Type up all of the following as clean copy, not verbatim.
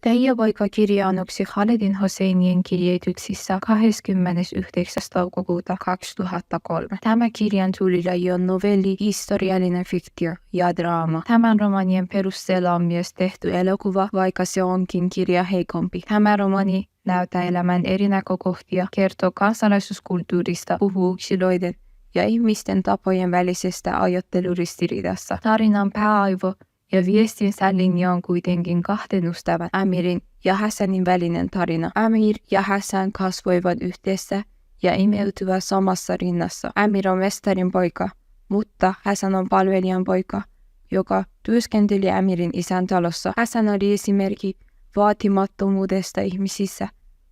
Teie poikakirja on yksi Khaledin Hosseinien kirjoituksissa 29. toukokuuta 2003. Tämä kirjan tuli on novelli, historiallinen fiktio ja draama. Tämän romanien perusteella on myös tehty elokuva, vaikka se onkin kirja heikompi. Tämä romani näyttää elämän eri näkökohtia, kertoo kansalaisuuskulttuurista, puhuu yksilöiden ja ihmisten tapojen välisestä ajatteluristiriidasta. Tarinan pääaivo ja viestinsä linja on kuitenkin kahden ystävän Amirin ja Hassanin välinen tarina. Amir ja Hassan kasvoivat yhdessä ja imeytyvät samassa rinnassa. Amir on mestarin poika, mutta Hassan on palvelijan poika, joka työskenteli Amirin isän talossa. Hassan oli esimerkki vaatimattomuudesta ihmisissä,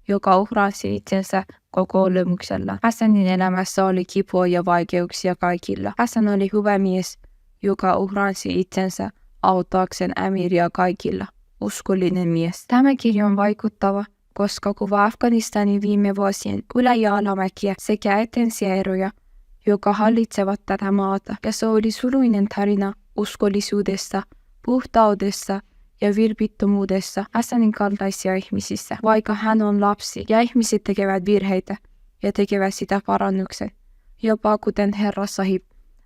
joka uhrasi itsensä koko olemuksella. Hassanin elämässä oli kipua ja vaikeuksia kaikilla. Hassan oli hyvä mies, joka uhrasi itsensä auttaakseen Amiria kaikilla. Uskollinen mies. Tämä kirja on vaikuttava, koska kuvaa Afganistanin viime vuosien ylä- ja alamäkiä sekä etnisiä eroja, jotka hallitsevat tätä maata. Ja se oli surullinen tarina uskollisuudessa, puhtaudessa ja vilpittömyydessä Hassanin kaltaisia ihmisissä. Vaikka hän on lapsi ja ihmiset tekevät virheitä ja tekevät sitä parannuksen, jopa kuten herra Sahib,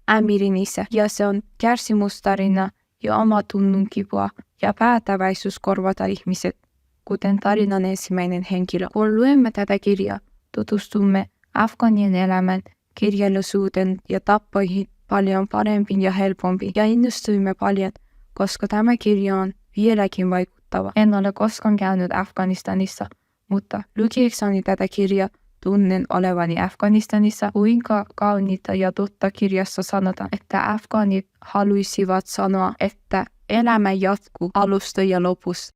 Amirin isä. Ja se on kärsimystarina ja omatunnon kipua ja päättäväisyys korvata ihmiset, kuten tarinan ensimmäinen henkilö. Kun luemme tätä kirjaa, tutustumme Afganien elämän, kirjallisuuteen ja tapoihin paljon paremmin ja helpommin ja innostuimme paljon, koska tämä kirja on vieläkin vaikuttava. En ole koskaan käynyt Afganistanissa, mutta lukiessani tätä kirjaa tunnen olevani Afganistanissa. Kuinka kauniita ja totta kirjassa sanotaan, että afgaanit haluaisivat sanoa, että elämä jatkuu alusta ja lopussa.